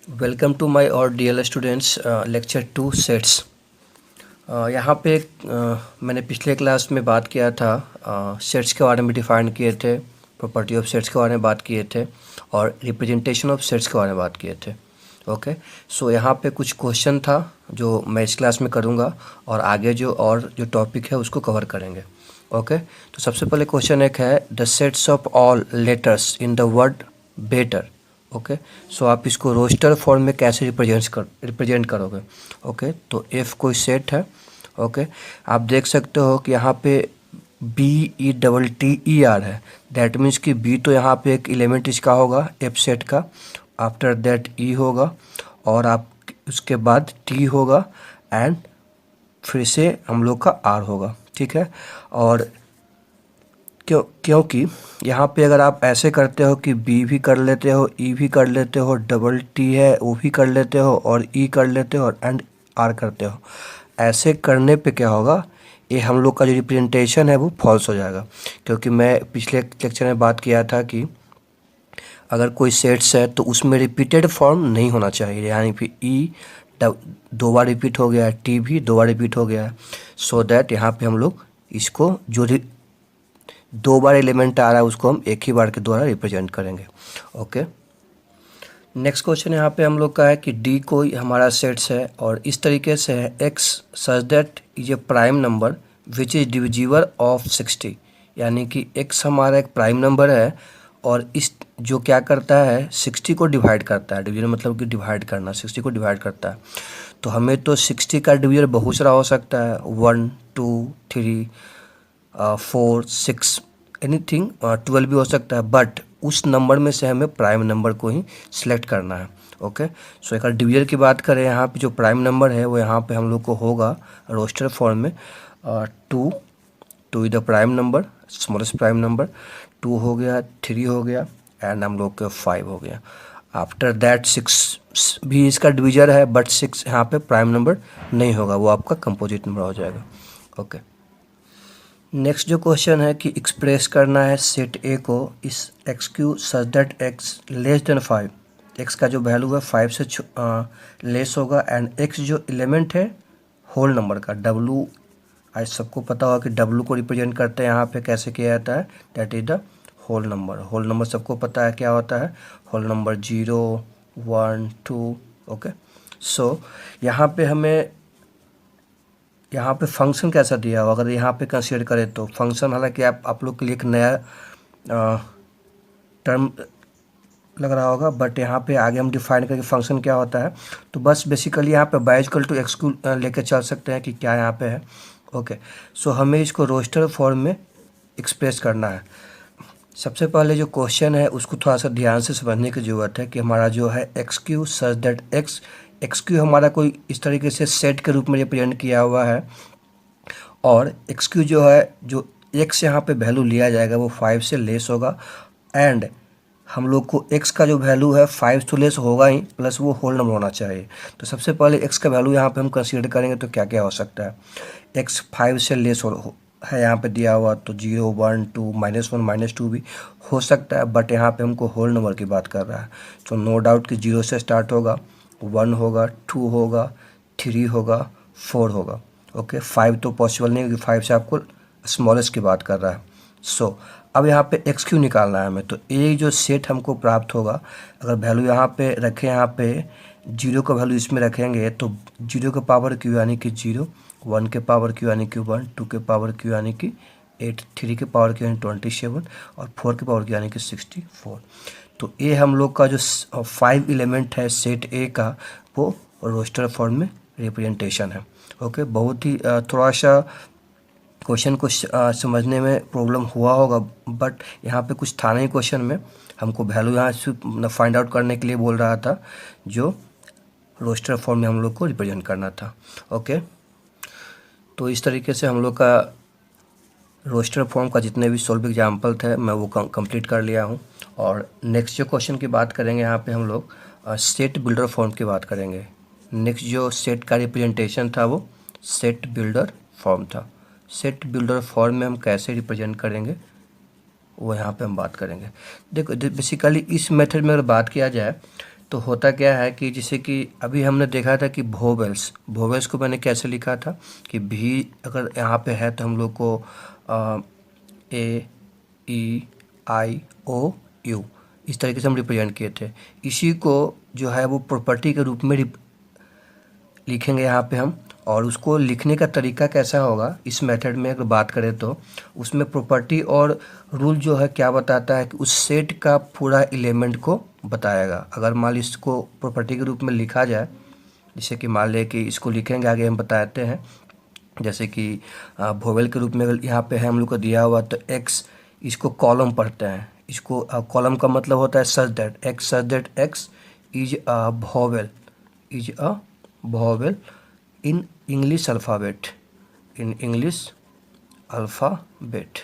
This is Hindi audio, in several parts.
वेलकम टू माय और डियर स्टूडेंट्स लेक्चर 2 सेट्स। यहाँ पे मैंने पिछले क्लास में बात किया था, सेट्स के बारे में डिफाइन किए थे, प्रॉपर्टी ऑफ सेट्स के बारे में बात किए थे और रिप्रेजेंटेशन ऑफ सेट्स के बारे में बात किए थे। ओके, सो यहाँ पे कुछ क्वेश्चन था जो मैं इस क्लास में करूँगा और आगे जो टॉपिक है उसको कवर करेंगे। ओके, तो सबसे पहले क्वेश्चन एक है the sets of all letters in the word better. Okay, so आप इसको रोस्टर फॉर्म में कैसे रिप्रेजेंट करोगे। ओके, तो एफ कोई सेट है। ओके, आप देख सकते हो कि यहाँ पे BETTER है, दैट मीन्स कि बी तो यहाँ पे एक एलिमेंट इसका होगा एफ सेट का, आफ्टर दैट ई होगा और आप उसके बाद टी होगा एंड फिर से हम लोग का आर होगा। ठीक है, और क्योंकि यहाँ पे अगर आप ऐसे करते हो कि बी भी कर लेते हो, ई भी कर लेते हो, डबल टी है वो भी कर लेते हो और ई कर लेते हो और एंड आर करते हो, ऐसे करने पे क्या होगा, ये हम लोग का जो रिप्रेजेंटेशन है वो फॉल्स हो जाएगा। क्योंकि मैं पिछले लेक्चर में बात किया था कि अगर कोई सेट्स है तो उसमें रिपीटेड फॉर्म नहीं होना चाहिए, यानी कि ई दो बार रिपीट हो गया है, टी भी दो बार रिपीट हो गया है, सो दैट यहाँ पे हम लोग इसको जो दो बार एलिमेंट आ रहा है उसको हम एक ही बार के द्वारा रिप्रेजेंट करेंगे। ओके, नेक्स्ट क्वेश्चन यहाँ पे हम लोग का है कि डी कोई हमारा सेट्स है और इस तरीके से है x such that is a prime number which is divisible of 60, यानी कि एक्स हमारा एक प्राइम नंबर है और इस जो क्या करता है 60 को डिवाइड करता है। डिवीजन मतलब कि डिवाइड करना, 60 को डिवाइड करता है। तो हमें तो 60 का डिवीजन बहुत सारा हो सकता है, 1 2 3 4 6 एनीथिंग, 12 भी हो सकता है, बट उस नंबर में से हमें प्राइम नंबर को ही सिलेक्ट करना है। ओके, सो एक डिवीजन की बात करें, यहाँ पे जो प्राइम नंबर है वो यहाँ पे हम लोग को होगा रोस्टर फॉर्म में 2 is the prime number, smallest prime number, 2 हो गया, 3 हो गया एंड हम लोग का 5 हो गया। आफ्टर दैट 6 भी इसका डिवीजर है बट 6 यहाँ पे प्राइम नंबर नहीं होगा, वो आपका कंपोजिट नंबर हो जाएगा। ओके, नेक्स्ट जो क्वेश्चन है कि एक्सप्रेस करना है सेट ए को इस x Q such that x less than 5, x का जो वैल्यू है 5 से लेस होगा एंड एक्स जो एलिमेंट है होल नंबर का, डब्लू आज सबको पता होगा कि डब्लू को रिप्रेजेंट करते हैं यहाँ पे कैसे किया जाता है, that is the whole number. Whole number सबको पता है क्या होता है, होल नंबर 0 1 2। ओके, सो यहाँ पे हमें यहाँ पे फंक्शन कैसा दिया हो, अगर यहाँ पे कंसीडर करें तो फंक्शन, हालांकि आप लोग के लिए एक नया टर्म लग रहा होगा, बट यहाँ पे आगे हम डिफाइन करेंगे फंक्शन क्या होता है। तो बस बेसिकली यहाँ पे बाइजिकल टू एक्स लेके चल सकते हैं कि क्या यहाँ पे है। ओके, सो हमें इसको रोस्टर फॉर्म में एक्सप्रेस करना है। सबसे पहले जो क्वेश्चन है उसको थोड़ा सा ध्यान से समझने की ज़रूरत है कि हमारा जो है x Q such that x Q हमारा कोई इस तरीके से सेट के रूप में रिप्रेजेंट किया हुआ है और एक्स क्यू जो है जो एक्स यहाँ पे वैल्यू लिया जाएगा वो 5 से लेस होगा एंड हम लोग को x का जो वैल्यू है 5 तो लेस होगा ही, प्लस वो होल नंबर होना चाहिए। तो सबसे पहले x का वैल्यू यहाँ पे हम कंसीडर करेंगे तो क्या क्या हो सकता है, x 5 से लेस है यहाँ पे दिया हुआ, तो 0 1 2 -1 -2 भी हो सकता है, बट यहाँ पे हमको होल नंबर की बात कर रहा है। तो नो डाउट कि 0 से स्टार्ट होगा, 1 होगा, 2 होगा, 3 होगा, 4 होगा। ओके, 5 तो पॉसिबल नहीं क्योंकि 5 से आपको स्मॉलेस्ट की बात कर रहा है। सो अब यहाँ पे एक्स क्यू निकालना है हमें, तो ये जो सेट हमको प्राप्त होगा, अगर वैल्यू यहाँ पे रखें, यहाँ पे 0 का वैल्यू इसमें रखेंगे तो 0 के पावर क्यू यानी कि 0, 1 के पावर क्यू यानी कि 1, 2 के पावर क्यू यानी कि 8, 3 के पावर क्यू यानी 27 और 4 के पावर क्यू यानी कि 64। तो ये हम लोग का जो 5 एलिमेंट है सेट ए का वो रोस्टर फॉर्म में रिप्रेजेंटेशन है। ओके, बहुत ही थोड़ा सा क्वेश्चन को समझने में प्रॉब्लम हुआ होगा, बट यहाँ पे कुछ था नहीं क्वेश्चन में, हमको वैल्यू यहाँ से फाइंड आउट करने के लिए बोल रहा था जो रोस्टर फॉर्म में हम लोग को रिप्रेजेंट करना था। ओके, तो इस तरीके से हम लोग का रोस्टर फॉर्म का जितने भी सॉल्व एग्जाम्पल थे मैं वो कंप्लीट कर लिया हूँ। और नेक्स्ट जो क्वेश्चन की बात करेंगे यहाँ पे हम लोग सेट बिल्डर फॉर्म की बात करेंगे। नेक्स्ट जो सेट का रिप्रेजेंटेशन था वो सेट बिल्डर फॉर्म था। सेट बिल्डर फॉर्म में हम कैसे रिप्रेजेंट करेंगे वो यहाँ पे हम बात करेंगे। देखो बेसिकली इस मेथड में अगर बात किया जाए तो होता क्या है कि जैसे कि अभी हमने देखा था कि वोवेल्स वोवेल्स को मैंने कैसे लिखा था कि भी अगर यहाँ पे है तो हम लोग को ए ई आई ओ यू इस तरीके से हम रिप्रेजेंट किए थे। इसी को जो है वो प्रॉपर्टी के रूप में लिखेंगे यहाँ पे हम। और उसको लिखने का तरीका कैसा होगा इस मेथड में अगर बात करें तो उसमें प्रॉपर्टी और रूल जो है क्या बताता है कि उस सेट का पूरा एलिमेंट को बताएगा। अगर मान ली इसको प्रॉपर्टी के रूप में लिखा जाए, जैसे कि मान लें कि इसको लिखेंगे, आगे हम बताते हैं। जैसे कि वोवेल के रूप में अगर यहाँ पे है हम लोग को दिया हुआ तो एक्स, इसको कॉलम पढ़ते हैं। इसको कॉलम का मतलब होता है such that x is a vowel in English alphabet.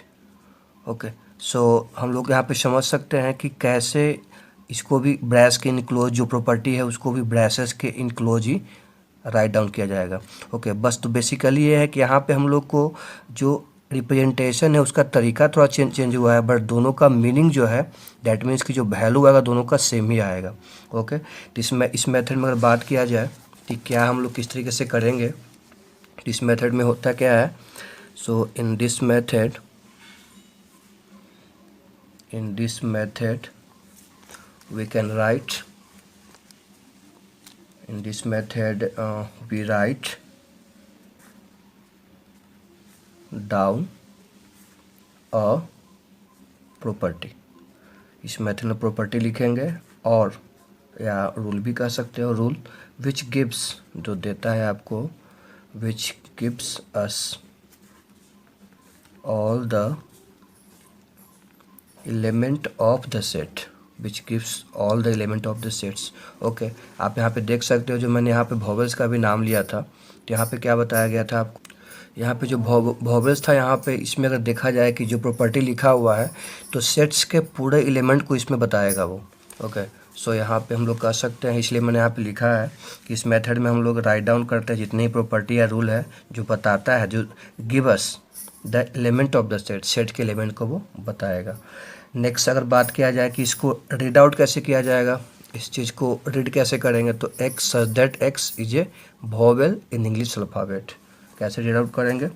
Okay, so हम लोग यहाँ पे समझ सकते हैं कि कैसे इसको भी ब्रैस के इनक्लोज जो प्रॉपर्टी है उसको भी ब्रैसेस के इनक्लोज ही राइट डाउन किया जाएगा। ओके, बस तो बेसिकली ये है कि यहाँ पे हम लोग को जो रिप्रेजेंटेशन है उसका तरीका थोड़ा चेंज हुआ है, बट दोनों का मीनिंग जो है दैट मीन्स कि जो वैल्यू आएगा दोनों का सेम ही आएगा। ओके, तो इस मेथड में अगर बात किया जाए कि क्या हम लोग किस तरीके से करेंगे, तो इस मेथड में होता क्या है। So in this method we can write in this method we write down a property। इस मेथड में प्रॉपर्टी लिखेंगे और या रूल भी कह सकते हो, रूल विच गिव्स जो देता है आपको, which gives us all the element of the set, which gives all the element of the sets. Okay, आप यहाँ पे देख सकते हो जो मैंने यहाँ पे वोवेल्स का भी नाम लिया था, तो यहाँ पे क्या बताया गया था आपको, यहाँ पे जो वोवेल्स था यहाँ पे इसमें अगर देखा जाए कि जो प्रॉपर्टी लिखा हुआ है तो सेट्स के पूरे एलिमेंट को इसमें बताएगा वो। ओके, सो यहाँ पे हम लोग कह सकते हैं, इसलिए मैंने यहाँ पे लिखा है कि इस मेथड में हम लोग राइट डाउन करते हैं जितनी प्रॉपर्टी या रूल है जो बताता है, जो give us the element of the set के एलिमेंट को वो बताएगा। नेक्स्ट अगर बात किया जाए कि इसको रीड आउट कैसे किया जाएगा, इस चीज़ को रीड कैसे करेंगे, तो x such that x is a vowel in English alphabet. कैसे रीड आउट करेंगे,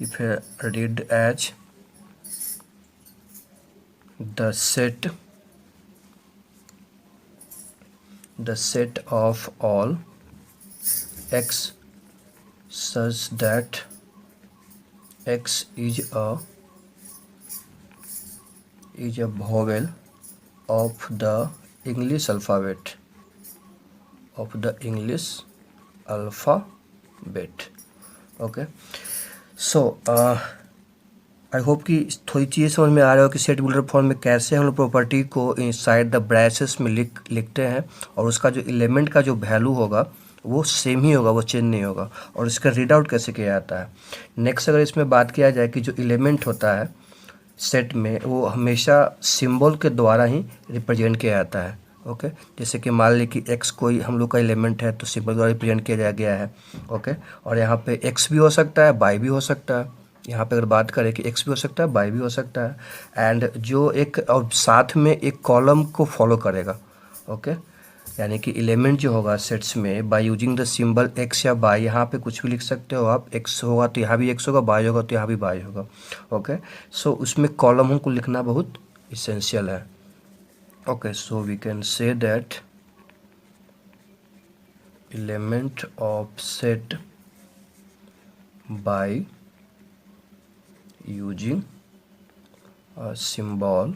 if read as the set of all x such that x is a vowel of the English alphabet okay, so I hope कि थोड़ी चीज़ें समझ में आ रहा हो कि सेट बिल्डर फॉर्म में कैसे हम लोग प्रॉपर्टी को इनसाइड द ब्रैसेस में लिखते हैं और उसका जो एलिमेंट का जो वैल्यू होगा वो सेम ही होगा, वो चेंज नहीं होगा, और इसका रीड आउट कैसे किया जाता है। नेक्स्ट अगर इसमें बात किया जाए कि जो एलिमेंट होता है सेट में वो हमेशा सिंबल के द्वारा ही रिप्रेजेंट किया जाता है। ओके, जैसे कि मान ली कि एक्स कोई हम लोग का एलिमेंट है तो सिंबल द्वारा रिप्रेजेंट किया गया है। ओके, और यहाँ पे एक्स भी हो सकता है, बाई भी हो सकता है। यहाँ पे अगर बात करें कि एक्स भी हो सकता है, बाई भी हो सकता है, एंड जो एक और साथ में एक कॉलम को फॉलो करेगा। ओके, यानी कि एलिमेंट जो होगा सेट्स में by using the symbol x या बाई, यहाँ पे कुछ भी लिख सकते हो आप, एक्स होगा तो यहाँ भी एक्स होगा, बाई होगा तो यहाँ भी बाई होगा। ओके, सो उसमें कॉलम हमको लिखना बहुत इसेंशियल है। Okay, so we can say that element of set by using a symbol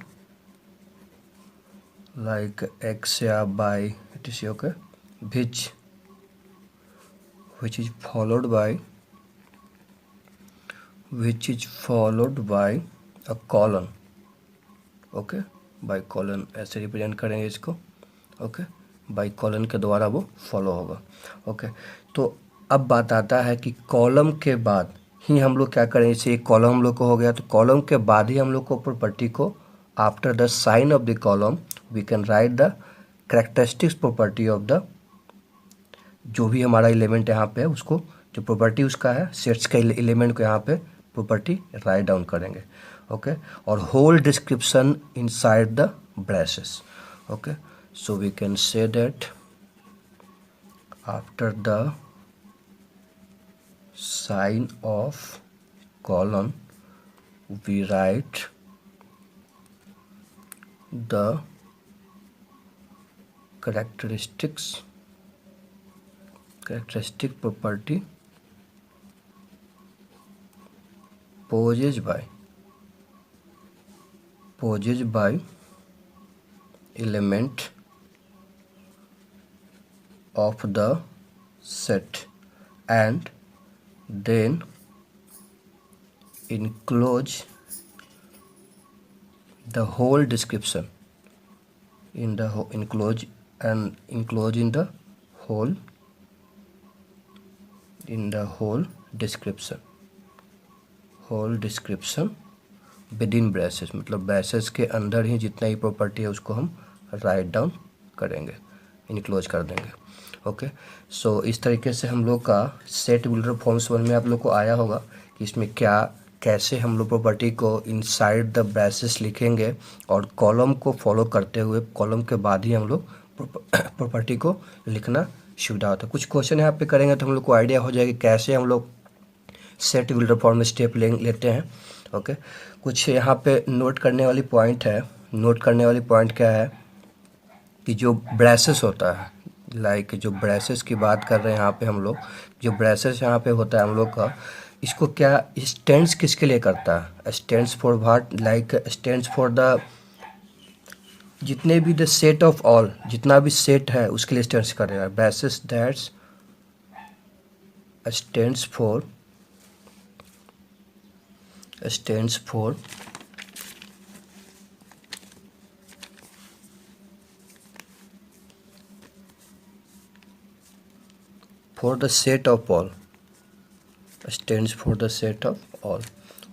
like x या by etc. okay, which is followed by a colon। Okay, by colon ऐसे रिप्रेजेंट करेंगे इसको। ओके, बाई कॉलन के द्वारा वो फॉलो होगा। ओके, तो अब बात आता है कि कॉलम के बाद ही हम लोग क्या करें, जैसे एक कॉलम हम लोग को हो गया तो कॉलम के बाद ही हम लोग को प्रॉपर्टी को after the sign of the column we can write the characteristics property of the, जो भी हमारा एलिमेंट यहाँ पे है उसको जो प्रॉपर्टी उसका है सेट्स का एलिमेंट को यहाँ पे प्रॉपर्टी राइट डाउन करेंगे। ओके, और whole description inside the braces. Okay, So we can say that after the sign of colon we write the characteristic property possessed by element of the set and then enclose the whole description enclose in the whole description within braces, मतलब ब्रेसेस के अंदर ही जितना ही प्रॉपर्टी है उसको हम राइट डाउन करेंगे, इनक्लोज कर देंगे। ओके, सो इस तरीके से हम लोग का सेट बिल्डर फॉर्म समझ में आप लोग को आया होगा कि इसमें कैसे हम लोग प्रॉपर्टी को इनसाइड द ब्रेसेस लिखेंगे और कॉलम को फॉलो करते हुए कॉलम के बाद ही हम लोग प्रॉपर्टी को लिखना सुविधा होता है। कुछ क्वेश्चन यहाँ पे करेंगे तो हम लोग को आइडिया हो जाएगा कैसे हम लोग सेट बिल्डर फॉर्म में स्टेप लेते हैं। ओके, कुछ यहाँ पे नोट करने वाली पॉइंट है। नोट करने वाली पॉइंट क्या है कि जो ब्रेसेस होता है, लाइक जो ब्रेसेस की बात कर रहे हैं यहाँ पे हम लोग, जो ब्रेसेस यहाँ पे होता है हम लोग का, इसको क्या स्टैंड्स किसके लिए करता है? Stands for what? Like stands for the जितने भी द सेट ऑफ ऑल, जितना भी सेट है उसके लिए स्टैंड्स करेगा। Braces that's stands for the set of all, stands for the set of all.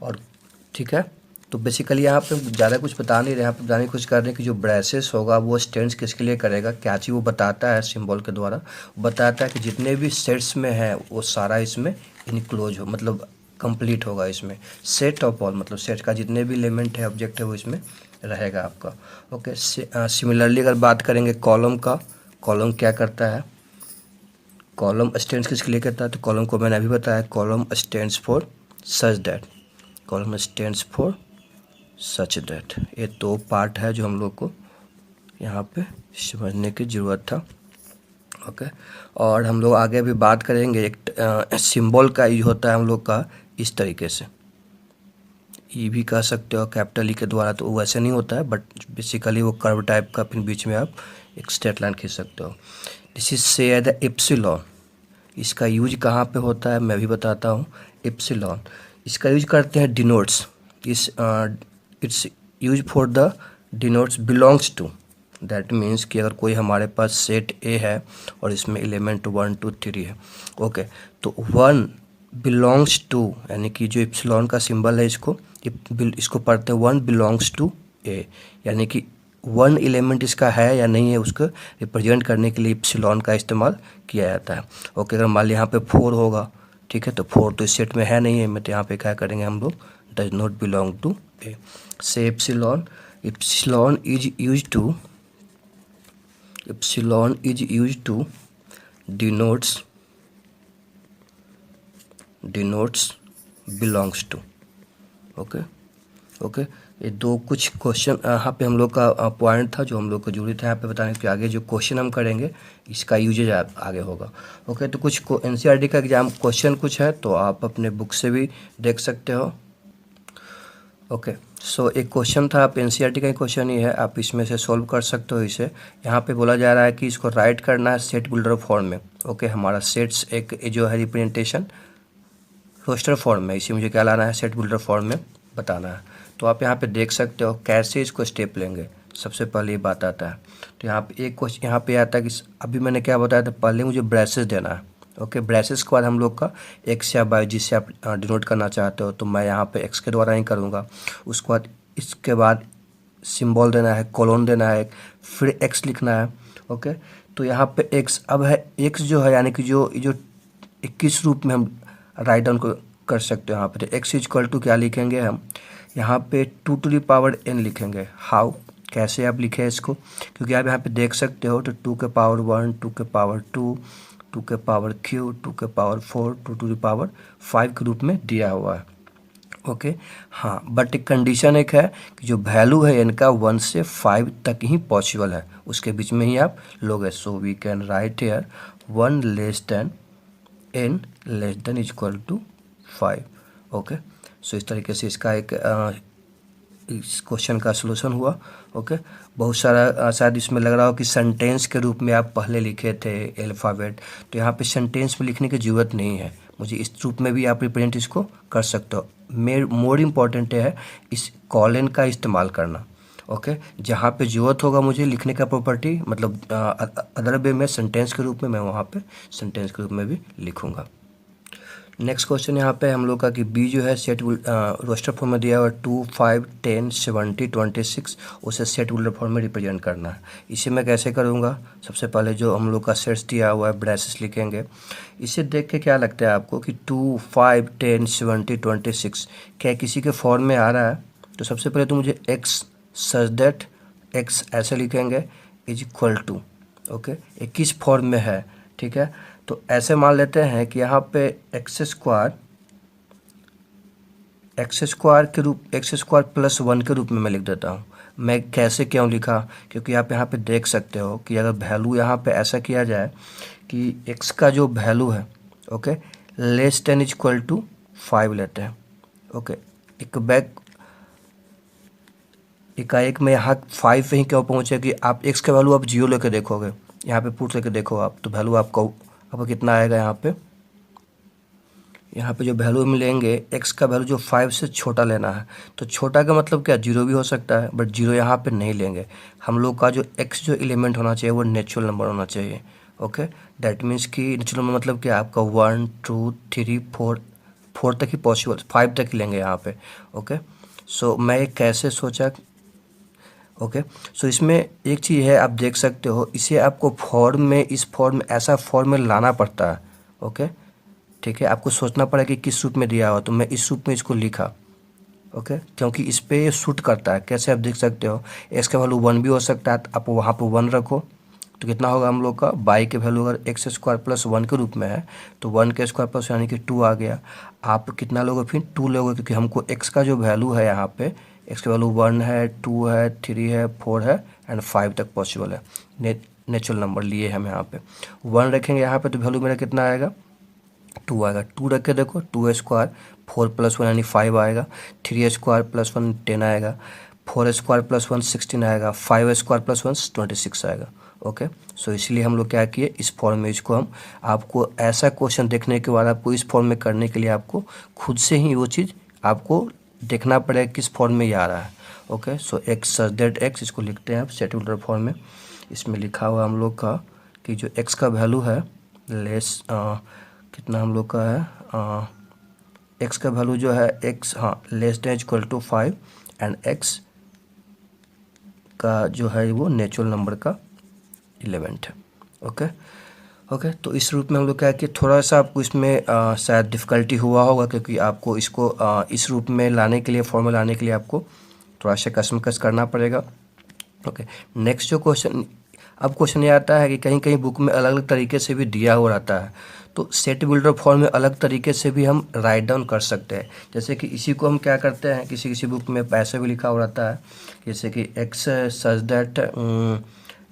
और ठीक है, तो बेसिकली यहाँ पे ज़्यादा कुछ बता नहीं रहे, यहाँ पे बताने की कोशिश कर रहे हैं कि जो ब्रेसेस होगा वो स्टैंड्स किसके लिए करेगा, क्या चीज़ वो बताता है सिंबल के द्वारा, बताता है कि जितने भी सेट्स में है वो सारा इसमें इनक्लोज हो, मतलब कंप्लीट होगा इसमें। सेट ऑफ ऑल मतलब सेट का जितने भी एलिमेंट है, ऑब्जेक्ट है, वो इसमें रहेगा आपका। ओके, सिमिलरली अगर बात करेंगे कॉलम का, कॉलम क्या करता है? कॉलम स्टैंड्स किसके लिए करता है? तो कॉलम को मैंने अभी बताया, column stands for such that, column stands for such that. ये दो पार्ट है जो हम लोग को यहाँ पे समझने की ज़रूरत था। ओके, और हम लोग आगे भी बात करेंगे। एक सिंबल का यूज होता है हम लोग का इस तरीके से, ई भी कह सकते हो कैपिटल ई के द्वारा, तो वैसे नहीं होता है बट बेसिकली वो कर्व टाइप का, फिर बीच में आप एक स्ट्रेट लाइन खींच सकते हो। दिस इज से द एप्सिलॉन। इसका यूज कहाँ पे होता है मैं भी बताता हूँ। एप्सिलॉन इसका यूज करते हैं denotes, it's use for the denotes belongs to. That means कि अगर कोई हमारे पास सेट ए है और इसमें एलिमेंट 1 2 3 है, ओके, तो 1 बिलोंग्स टू, यानी कि जो एप्सिलॉन का सिंबल है इसको पढ़ते हैं 1 बिलोंग्स टू ए, यानी कि 1 एलिमेंट इसका है या नहीं है उसको रिप्रेजेंट करने के लिए एप्सिलॉन का इस्तेमाल किया जाता है। ओके, अगर मान लिया यहाँ पे 4 होगा, ठीक है, तो 4 तो इस सेट में है नहीं है, मैं तो यहाँ पे क्या करेंगे हम लोग, does not belong to a. Say epsilon is use to denotes belongs to। Okay, ये दो कुछ क्वेश्चन यहाँ पे हम लोग का पॉइंट था जो हम लोग को जरूरी था यहाँ पे बताने के। आगे जो क्वेश्चन हम करेंगे इसका यूजेज आगे होगा। ओके, तो कुछ एनसीईआरटी का एग्जाम क्वेश्चन कुछ है तो आप अपने बुक से भी देख सकते हो। ओके, सो एक क्वेश्चन था, आप एनसीईआरटी का ही क्वेश्चन ही है, आप इसमें से सॉल्व कर सकते हो इसे। यहाँ पे बोला जा रहा है कि इसको राइट करना है सेट बिल्डर फॉर्म में। ओके, हमारा सेट्स एक जो है रिप्रेजेंटेशन रोस्टर फॉर्म में, इसी मुझे क्या लाना है, सेट बिल्डर फॉर्म में बताना है। तो आप यहाँ पे देख सकते हो कैसे इसको स्टेप लेंगे। सबसे पहले ये बात आता है, तो यहाँ पे एक क्वेश्चन यहाँ पे आता है कि अभी मैंने क्या बताया था, पहले मुझे ब्रेसेस देना है। ओके, ब्रेसेस के बाद हम लोग का एक्स या वाई जिससे आप डिनोट करना चाहते हो, तो मैं यहाँ पे एक्स के द्वारा ही करूँगा। उसके बाद इसके बाद सिंबल देना है, कोलोन देना है, फिर एक्स लिखना है। ओके, तो यहाँ पे एक्स अब है, एक्स जो है यानी कि जो 21 रूप में हम राइट डाउन कर सकते हो। यहाँ पे तो एक्स इक्वल टू क्या लिखेंगे हम, यहाँ पे 2 टू द पावर n लिखेंगे। हाउ कैसे आप लिखे इसको, क्योंकि आप यहाँ पे देख सकते हो तो 2 के पावर 1, 2 के पावर 2, 2 के पावर क्यू, 2 के पावर 4, 2 टू द पावर 5 के रूप में दिया हुआ है। ओके हाँ, बट एक कंडीशन एक है कि जो वैल्यू है इनका 1 से 5 तक ही पॉसिबल है, उसके बीच में ही आप लोगे। So we can write here 1 less than n less than equal to 5। Okay, so इस तरीके से इसका एक इस क्वेश्चन का सलूशन हुआ। ओके, बहुत सारा शायद इसमें लग रहा हो कि सेंटेंस के रूप में आप पहले लिखे थे अल्फ़ाबेट, तो यहाँ पे सेंटेंस में लिखने की ज़रूरत नहीं है, मुझे इस रूप में भी आप रिप्रेजेंट इसको कर सकते हो। मोर इम्पॉर्टेंट है इस कॉलन का इस्तेमाल करना। ओके, जहाँ पे ज़रूरत होगा मुझे लिखने का प्रॉपर्टी, मतलब अदर वे में सेंटेंस के रूप में, मैं वहाँ पे सेंटेंस के रूप में भी लिखूँगा। नेक्स्ट क्वेश्चन यहाँ पे हम लोग का कि बी जो है सेट रोस्टर फॉर्म में दिया हुआ 2, 5, 10, 70, 26, उसे सेट बिल्डर फॉर्म में रिप्रेजेंट करना है। इसे मैं कैसे करूँगा, सबसे पहले जो हम लोग का सेट्स दिया हुआ है ब्रेसेस लिखेंगे। इसे देख के क्या लगता है आपको कि 2, 5, 10, 70, 26 क्या किसी के फॉर्म में आ रहा है? तो सबसे पहले तो मुझे एक्स सच दैट एक्स ऐसे लिखेंगे इज इक्वल टू, ओके, ये किस फॉर्म में है, ठीक है। तो ऐसे मान लेते हैं कि यहाँ पे एक्स स्क्वायर प्लस 1 के रूप में मैं लिख देता हूँ। मैं कैसे क्यों लिखा, क्योंकि आप यहाँ पे देख सकते हो कि अगर वैल्यू यहाँ पे ऐसा किया जाए कि x का जो वैल्यू है, okay, less than equal to 5 लेते हैं। ओके, एकाएक में यहाँ 5 पे ही क्यों पहुँचे कि आप x का वैल्यू आप 0 लेके देखोगे, यहाँ पे पुट लेके देखो आप, तो वैल्यू आपको कितना आएगा यहाँ पे जो वैल्यू मिलेंगे, x का वैल्यू जो 5 से छोटा लेना है। तो छोटा का मतलब क्या, 0 भी हो सकता है, बट 0 यहाँ पे नहीं लेंगे। हम लोग का जो x जो एलिमेंट होना चाहिए वो नेचुरल नंबर होना चाहिए। ओके, दैट मीन्स कि नेचुरल नंबर मतलब क्या, आपका 1, 2, 3, 4 तक ही पॉसिबल, 5 तक ही लेंगे यहाँ पे। ओके, सो मैं कैसे सोचा, ओके, सो इसमें एक चीज़ है, आप देख सकते हो, इसे आपको इस फॉर्म में ऐसा फॉर्म में लाना पड़ता है। ओके, ठीक है, आपको सोचना पड़ेगा कि किस रूप में दिया हुआ, तो मैं इस रूप में इसको लिखा। ओके, क्योंकि इस पे ये शूट करता है। कैसे आप देख सकते हो, एक्स का वैल्यू 1 भी हो सकता है, तो आप वहाँ पे 1 रखो, तो कितना होगा हम लोग का, बाई के वैल्यू अगर एक्स स्क्वायर प्लस 1 के रूप में है तो 1 के स्क्वायर प्लस यानी कि 2 आ गया। आप कितना लोगे, फिर 2 लोगे, क्योंकि हमको एक्स का जो वैल्यू है यहाँ पे, एक्स का वैल्यू 1 है, 2 है, 3 है, 4 है एंड 5 तक पॉसिबल है। नेचुरल नंबर लिए हम यहाँ पे 1 रखेंगे यहाँ पे, तो वैल्यू मेरा कितना आएगा, 2 आएगा। 2 रख के देखो, 2 स्क्वायर 4 प्लस 1 यानी 5 आएगा, 3 स्क्वायर प्लस 1 10 आएगा, 4 स्क्वायर प्लस 1 16 आएगा, 5 स्क्वायर प्लस 1 26 आएगा। ओके, सो इसलिए हम लोग क्या किए, इस फॉर्म में इसको हम, आपको ऐसा क्वेश्चन देखने के बाद आपको इस फॉर्म में करने के लिए आपको खुद से ही वो चीज़ आपको देखना पड़ेगा किस फॉर्म में ये आ रहा है। Okay, so x such that x, इसको लिखते हैं आप सेट बिल्डर फॉर्म में। इसमें लिखा हुआ हम लोग का कि जो एक्स का वैल्यू है लेस कितना हम लोग का है, एक्स का वैल्यू जो है एक्स, हाँ, less than equal to 5 and x का जो है वो नेचुरल नंबर का 11 है। ओके, तो इस रूप में हम लोग क्या है कि थोड़ा सा आपको इसमें शायद डिफ़िकल्टी हुआ होगा, क्योंकि आपको इसको इस रूप में लाने के लिए, फॉर्म में लाने के लिए आपको थोड़ा सा कस्टमाइज करना पड़ेगा। ओके, नेक्स्ट जो क्वेश्चन, अब क्वेश्चन ये आता है कि कहीं कहीं बुक में अलग अलग तरीके से भी दिया हुआ रहता है, तो सेट बिल्डर फॉर्म में अलग तरीके से भी हम राइट डाउन कर सकते हैं। जैसे कि इसी को हम क्या करते हैं, किसी किसी बुक में पैसे भी लिखा हुआ रहता है, जैसे कि x such that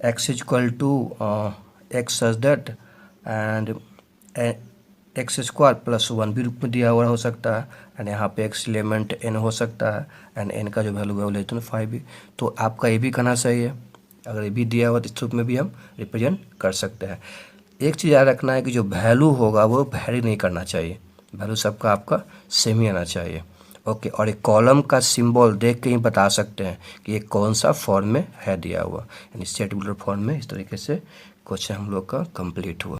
x equal to x such that and x square plus 1 भी रूप में दिया हुआ हो सकता है, एंड यहाँ पे एक्स एलिमेंट एन हो सकता है एंड एन का जो वैल्यू है वो लेते हैं 5 भी। तो आपका ये भी कहना सही है, अगर ये भी दिया हुआ तो इस रूप में भी हम रिप्रेजेंट कर सकते हैं। एक चीज़ याद रखना है कि जो वैल्यू होगा वो वैरी नहीं करना चाहिए, वैल्यू सबका आपका सेम ही आना चाहिए। ओके, और एक कॉलम का सिंबल देख के ही बता सकते हैं कि ये कौन सा फॉर्म में है दिया हुआ, यानी सेट बिल्डर फॉर्म में। इस तरीके से क्वेश्चन हम लोग का कंप्लीट हुआ।